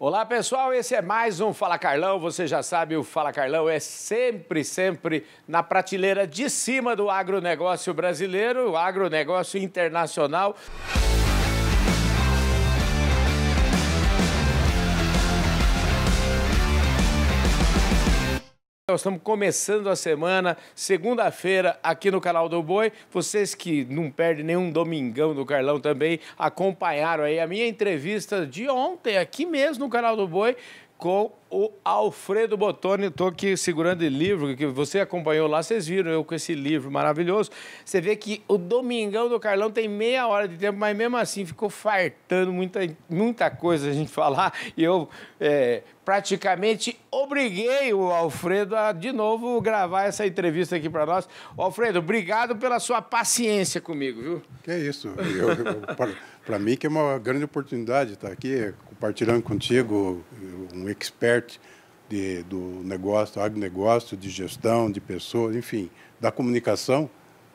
Olá pessoal, esse é mais um Fala Carlão. Você já sabe, o Fala Carlão é sempre na prateleira de cima do agronegócio brasileiro, o agronegócio internacional. Nós estamos começando a semana, segunda-feira, aqui no canal do Boi. Vocês que não perdem nenhum domingão do Carlão também acompanharam aí a minha entrevista de ontem, aqui mesmo no canal do Boi, com o Alfredo Bottoni. Estou aqui segurando o livro que você acompanhou lá, vocês viram eu com esse livro maravilhoso. Você vê que o domingão do Carlão tem meia hora de tempo, mas mesmo assim ficou fartando muita coisa a gente falar. E eu praticamente obriguei o Alfredo a de novo gravar essa entrevista aqui para nós. Alfredo, obrigado pela sua paciência comigo, viu? Que é isso. Para mim que é uma grande oportunidade estar aqui compartilhando contigo, um expert do negócio, do agronegócio, de gestão, de pessoas, enfim, da comunicação.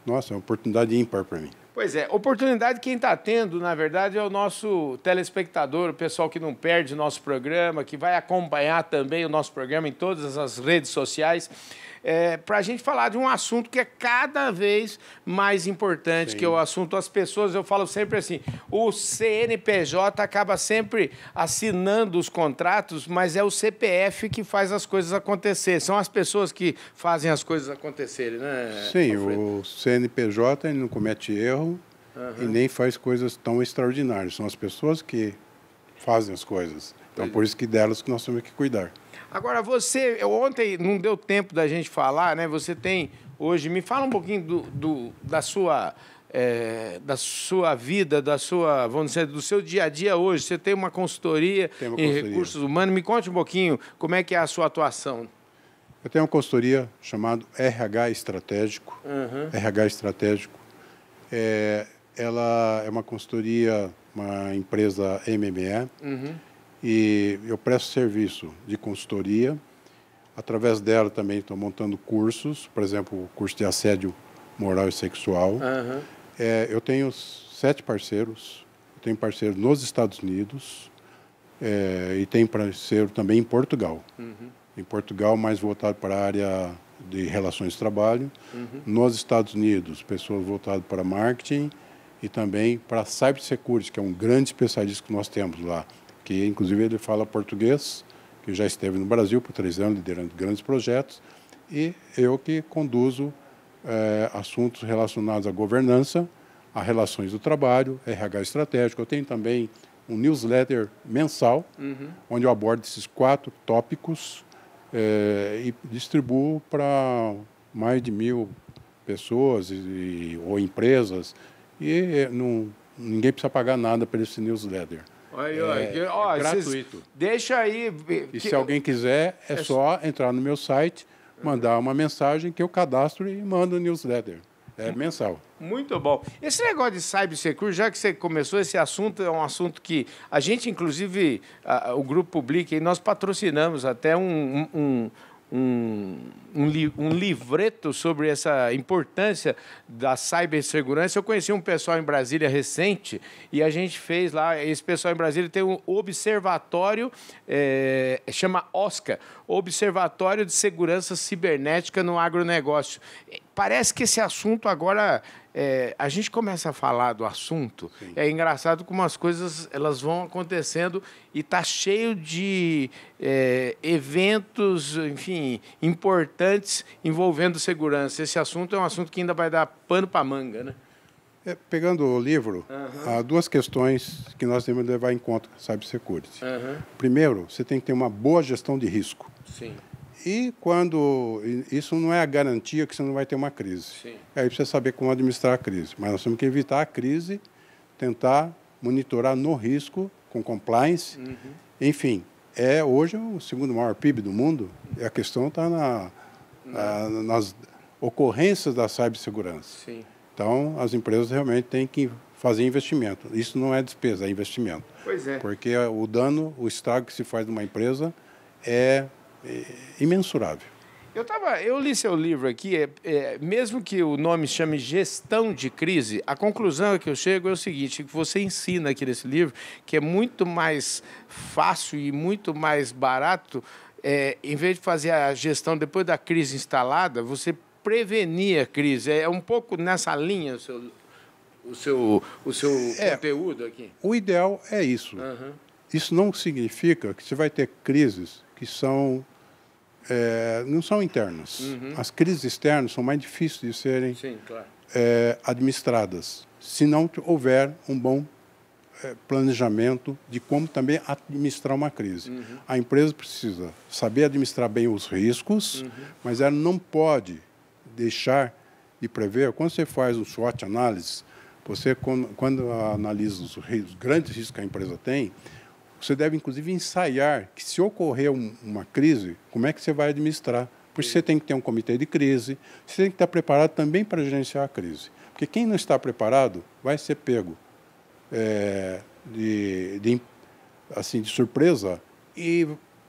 Nossa, é uma oportunidade ímpar para mim. Pois é, oportunidade quem está tendo, na verdade, é o nosso telespectador, o pessoal que não perde o nosso programa, que vai acompanhar também o nosso programa em todas as redes sociais, para a gente falar de um assunto que é cada vez mais importante. Sim. Que é o assunto das pessoas. Eu falo sempre assim, o CNPJ acaba sempre assinando os contratos, mas é o CPF que faz as coisas acontecer. São as pessoas que fazem as coisas acontecerem, né? Sim, Alfredo? O CNPJ ele não comete erro e nem faz coisas tão extraordinárias. São as pessoas que fazem as coisas. Então, por isso que delas que nós temos que cuidar. Agora, ontem não deu tempo da gente falar, né? Você tem hoje, me fala um pouquinho da sua vida, vamos dizer, do seu dia a dia hoje. Você tem uma consultoria em recursos humanos. Me conte um pouquinho como é que é a sua atuação. Eu tenho uma consultoria chamada RH Estratégico. RH Estratégico. Ela é uma consultoria, uma empresa MME. E eu presto serviço de consultoria. Através dela também estou montando cursos, por exemplo, o curso de assédio moral e sexual. Eu tenho 7 parceiros. Eu tenho parceiros nos Estados Unidos e tenho parceiro também em Portugal. Em Portugal, mais voltado para a área de relações de trabalho. Nos Estados Unidos, pessoas voltadas para marketing e também para cybersecurity, que é um grande especialista que nós temos lá, que inclusive ele fala português, que já esteve no Brasil por 3 anos liderando grandes projetos, e eu que conduzo assuntos relacionados à governança, a relações do trabalho, RH estratégico. Eu tenho também um newsletter mensal, onde eu abordo esses 4 tópicos e distribuo para mais de 1000 pessoas ou empresas, e ninguém precisa pagar nada por esse newsletter. É gratuito. Deixa aí. E se alguém quiser, é só entrar no meu site, mandar uma mensagem que eu cadastro e mando o newsletter. É mensal. Muito bom. Esse negócio de cybersecurity, já que você começou, esse assunto é um assunto que a gente, inclusive, o Grupo Public, nós patrocinamos até um livreto sobre essa importância da cibersegurança. Eu conheci um pessoal em Brasília recente e a gente fez lá, esse pessoal em Brasília tem um observatório, chama OSCA, Observatório de Segurança Cibernética no Agronegócio. Parece que esse assunto agora, a gente começa a falar do assunto. Sim. É engraçado como as coisas elas vão acontecendo e está cheio de eventos, enfim, importantes envolvendo segurança. Esse assunto é um assunto que ainda vai dar pano para manga, né? Pegando o livro, há 2 questões que nós temos que levar em conta na cybersecurity. Primeiro, você tem que ter uma boa gestão de risco. Sim. E isso não é a garantia que você não vai ter uma crise. Sim. Aí precisa saber como administrar a crise. Mas nós temos que evitar a crise, tentar monitorar no risco, com compliance. Enfim, hoje o segundo maior PIB do mundo, e a questão está nas ocorrências da cibersegurança. Sim. Então, as empresas realmente têm que fazer investimento. Isso não é despesa, é investimento. Pois é. Porque o dano, o estrago que se faz numa empresa é imensurável. Eu li seu livro aqui, mesmo que o nome chame Gestão de Crise, a conclusão que eu chego é o seguinte, que você ensina aqui nesse livro, que é muito mais fácil e muito mais barato, em vez de fazer a gestão depois da crise instalada, você prevenir a crise. É um pouco nessa linha o seu conteúdo aqui? O ideal é isso. Uhum. Isso não significa que você vai ter crises que não são internas. Uhum. As crises externas são mais difíceis de serem Sim, claro. administradas, se não houver um bom planejamento de como também administrar uma crise. Uhum. A empresa precisa saber administrar bem os riscos, mas ela não pode deixar de prever. Quando você faz um SWOT análise, você, quando analisa os grandes riscos que a empresa tem, você deve, inclusive, ensaiar que, se ocorrer uma crise, como é que você vai administrar. Porque você tem que ter um comitê de crise, você tem que estar preparado também para gerenciar a crise. Porque quem não está preparado vai ser pego de surpresa e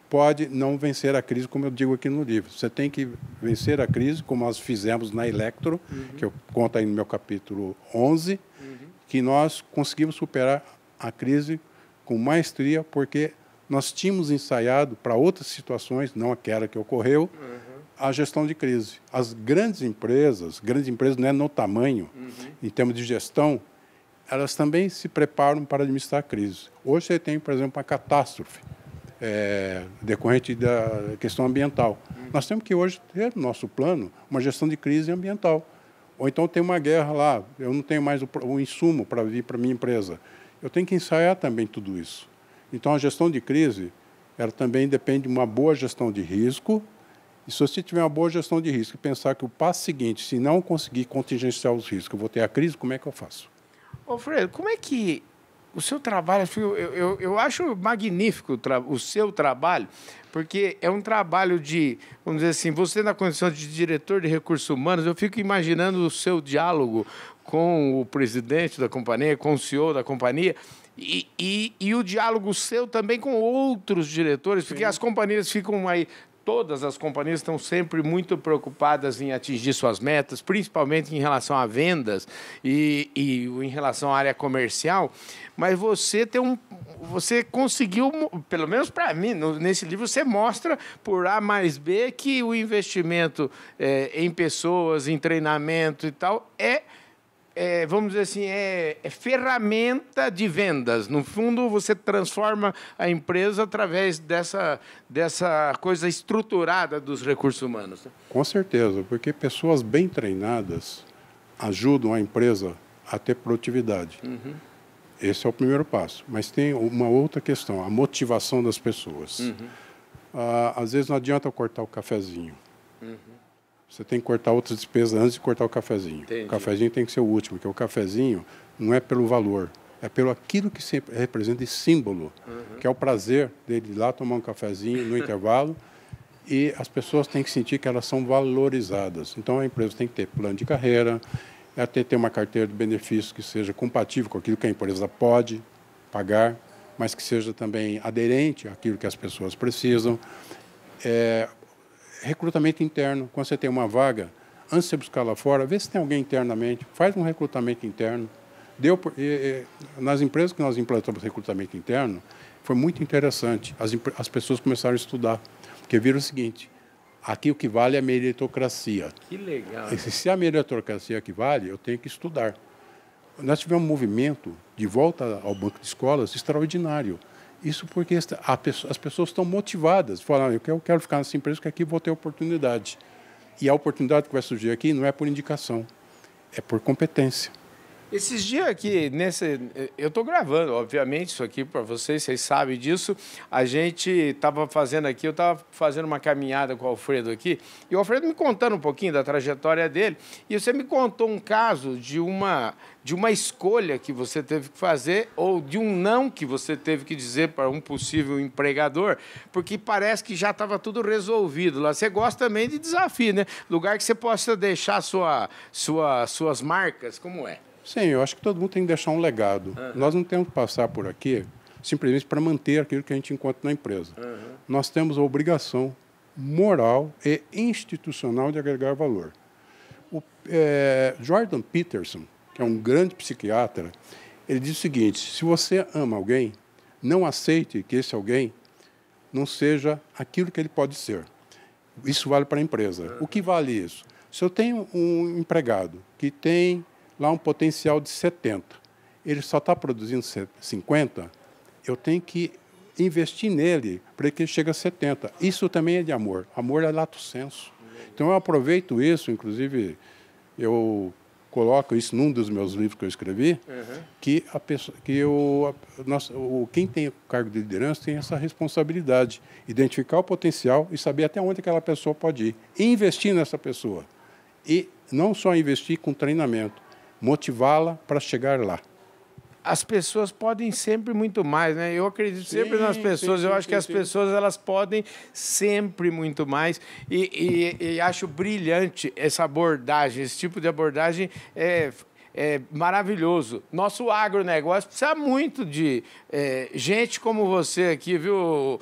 pode não vencer a crise, como eu digo aqui no livro. Você tem que vencer a crise, como nós fizemos na Electro, que eu conto aí no meu capítulo 11, que nós conseguimos superar a crise com maestria, porque nós tínhamos ensaiado para outras situações, não aquela que ocorreu, a gestão de crise. As grandes empresas não é no tamanho, em termos de gestão, elas também se preparam para administrar a crise. Hoje você tem, por exemplo, uma catástrofe decorrente da questão ambiental. Nós temos que hoje ter no nosso plano uma gestão de crise ambiental. Ou então tem uma guerra lá, eu não tenho mais o insumo para vir para a minha empresa. Eu tenho que ensaiar também tudo isso. Então, a gestão de crise, ela também depende de uma boa gestão de risco. E se você tiver uma boa gestão de risco e pensar que o passo seguinte, se não conseguir contingenciar os riscos, eu vou ter a crise, como é que eu faço? Ô, Freire, como é que o seu trabalho... Eu acho magnífico o seu trabalho, porque é um trabalho de, vamos dizer assim, você na condição de diretor de recursos humanos, eu fico imaginando o seu diálogo com o presidente da companhia, com o CEO da companhia, e o diálogo seu também com outros diretores, porque as companhias ficam aí, todas as companhias estão sempre muito preocupadas em atingir suas metas, principalmente em relação a vendas e em relação à área comercial, mas você conseguiu, pelo menos para mim, nesse livro você mostra por A mais B que o investimento em pessoas, em treinamento e tal, vamos dizer assim, é ferramenta de vendas. No fundo, você transforma a empresa através dessa coisa estruturada dos recursos humanos. Com certeza, porque pessoas bem treinadas ajudam a empresa a ter produtividade. Esse é o primeiro passo. Mas tem uma outra questão, a motivação das pessoas. Às vezes não adianta cortar o cafezinho. Você tem que cortar outras despesas antes de cortar o cafezinho. Entendi. O cafezinho tem que ser o último, porque o cafezinho não é pelo valor, é pelo aquilo que sempre representa de símbolo, que é o prazer dele ir lá tomar um cafezinho no intervalo, e as pessoas têm que sentir que elas são valorizadas. Então, a empresa tem que ter plano de carreira, ela tem que ter uma carteira de benefícios que seja compatível com aquilo que a empresa pode pagar, mas que seja também aderente àquilo que as pessoas precisam. Recrutamento interno, quando você tem uma vaga, antes de você buscar lá fora, vê se tem alguém internamente, faz um recrutamento interno. Nas empresas que nós implantamos recrutamento interno, foi muito interessante. As pessoas começaram a estudar, porque viram o seguinte, aqui o que vale é a meritocracia. Que legal. Se a meritocracia que vale, eu tenho que estudar. Nós tivemos um movimento de volta ao banco de escolas extraordinário. Isso porque as pessoas estão motivadas, falam, eu quero ficar nessa empresa porque aqui vou ter oportunidade. E a oportunidade que vai surgir aqui não é por indicação, é por competência. Esses dias aqui, eu estou gravando, obviamente, isso aqui para vocês sabem disso. A gente estava fazendo aqui, eu estava fazendo uma caminhada com o Alfredo aqui, e o Alfredo me contando um pouquinho da trajetória dele, e você me contou um caso de uma escolha que você teve que fazer, ou de um não que você teve que dizer para um possível empregador, porque parece que já estava tudo resolvido lá. Você gosta também de desafio, né? Lugar que você possa deixar suas marcas, como é? Sim, eu acho que todo mundo tem que deixar um legado. Nós não temos que passar por aqui simplesmente para manter aquilo que a gente encontra na empresa. Nós temos a obrigação moral e institucional de agregar valor. Jordan Peterson, que é um grande psiquiatra, ele diz o seguinte: se você ama alguém, não aceite que esse alguém não seja aquilo que ele pode ser. Isso vale para a empresa. O que vale isso? Se eu tenho um empregado que tem lá um potencial de 70, ele só está produzindo 50, eu tenho que investir nele para que ele chegue a 70. Isso também é de amor. Amor é lato sensu. Então, eu aproveito isso, inclusive, eu coloco isso num dos meus livros que eu escrevi, que quem tem o cargo de liderança tem essa responsabilidade, identificar o potencial e saber até onde aquela pessoa pode ir, e investir nessa pessoa. E não só investir com treinamento, motivá-la para chegar lá. As pessoas podem sempre muito mais, né? Eu acredito sempre nas pessoas. Eu acho que as pessoas elas podem sempre muito mais e acho brilhante essa abordagem. Esse tipo de abordagem é maravilhoso. Nosso agronegócio precisa muito de gente como você aqui, viu?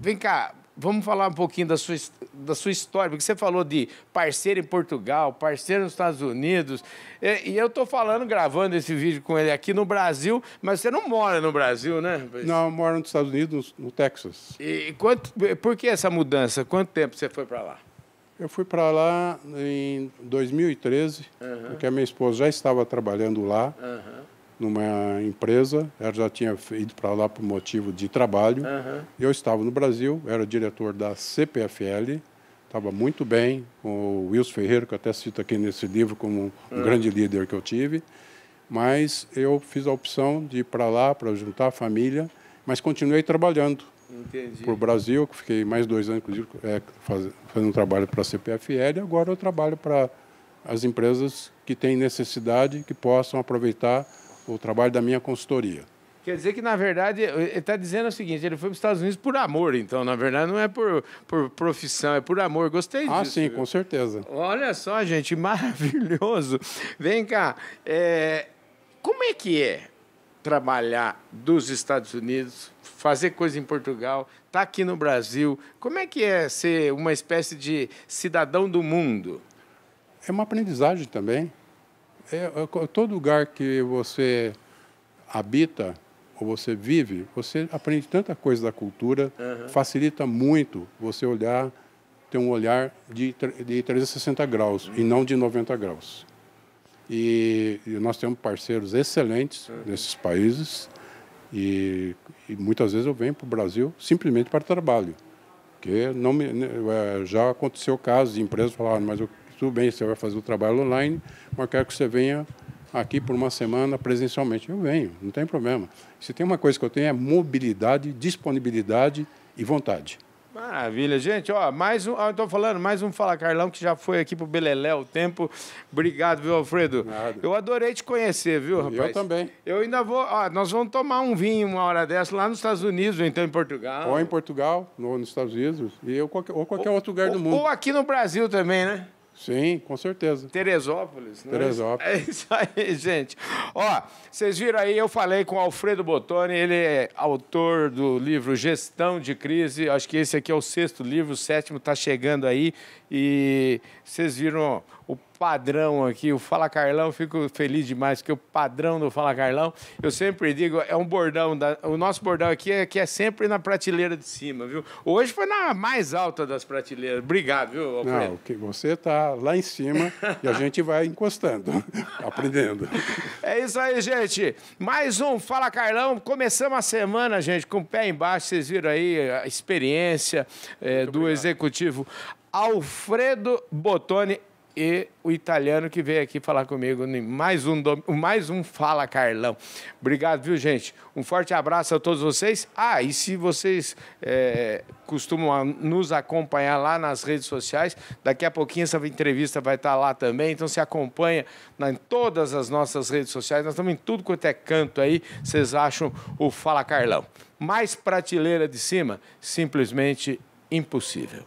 Vem cá. Vamos falar um pouquinho da sua história, porque você falou de parceiro em Portugal, parceiro nos Estados Unidos, e eu estou gravando esse vídeo com ele aqui no Brasil, mas você não mora no Brasil, né? Não, eu moro nos Estados Unidos, no Texas. E por que essa mudança? Quanto tempo você foi para lá? Eu fui para lá em 2013, porque a minha esposa já estava trabalhando lá, numa empresa, ela já tinha ido para lá por motivo de trabalho. Eu estava no Brasil, era diretor da CPFL, estava muito bem com o Wilson Ferreira, que eu até cito aqui nesse livro como um grande líder que eu tive, mas eu fiz a opção de ir para lá para juntar a família, mas continuei trabalhando para o Brasil, que fiquei mais 2 anos, inclusive, fazendo um trabalho para a CPFL, e agora eu trabalho para as empresas que têm necessidade, que possam aproveitar o trabalho da minha consultoria. Quer dizer que, na verdade, ele está dizendo o seguinte: ele foi para os Estados Unidos por amor, então, na verdade, não é por profissão, é por amor. Gostei disso. Ah, sim, com certeza. Olha só, gente, maravilhoso. Vem cá, como é que é trabalhar dos Estados Unidos, fazer coisa em Portugal, estar aqui no Brasil? Como é que é ser uma espécie de cidadão do mundo? É uma aprendizagem também. Todo lugar que você habita ou você vive, você aprende tanta coisa da cultura, facilita muito você ter um olhar de 360 graus e não de 90 graus. E nós temos parceiros excelentes nesses países e muitas vezes eu venho para o Brasil simplesmente para trabalho. Porque já aconteceu casos de empresas falarem, mas tudo bem, você vai fazer o trabalho online, mas eu quero que você venha aqui por uma semana presencialmente. Eu venho, não tem problema. Se tem uma coisa que eu tenho é mobilidade, disponibilidade e vontade. Maravilha, gente. Ó, estou falando, mais um Fala Carlão, que já foi aqui pro Beleléu o tempo. Obrigado, viu, Alfredo? Nada. Eu adorei te conhecer, viu, rapaz? Eu também. Eu ainda vou... nós vamos tomar um vinho uma hora dessa lá nos Estados Unidos, ou então em Portugal. Ou em Portugal, nos Estados Unidos, ou qualquer outro lugar do mundo. Ou aqui no Brasil também, né? Sim, com certeza. Teresópolis. Não Teresópolis. É isso aí, gente. Ó, vocês viram aí, eu falei com o Alfredo Bottoni, ele é autor do livro Gestão de Crise. Acho que esse aqui é o 6º livro, o 7º está chegando aí. E vocês viram o padrão aqui, o Fala Carlão, fico feliz demais, porque o padrão do Fala Carlão, eu sempre digo, é um bordão, o nosso bordão aqui é sempre na prateleira de cima, viu? Hoje foi na mais alta das prateleiras. Obrigado, viu, Alfredo? Não, que você está lá em cima e a gente vai encostando, aprendendo. É isso aí, gente. Mais um Fala Carlão. Começamos a semana, gente, com o pé embaixo. Vocês viram aí a experiência do executivo Alfredo Bottoni e o italiano que veio aqui falar comigo em mais um Fala Carlão. Obrigado, viu, gente? Um forte abraço a todos vocês. E se vocês costumam nos acompanhar lá nas redes sociais, daqui a pouquinho essa entrevista vai estar lá também, então se acompanha em todas as nossas redes sociais, nós estamos em tudo quanto é canto aí, vocês acham o Fala Carlão. Mais prateleira de cima, simplesmente impossível.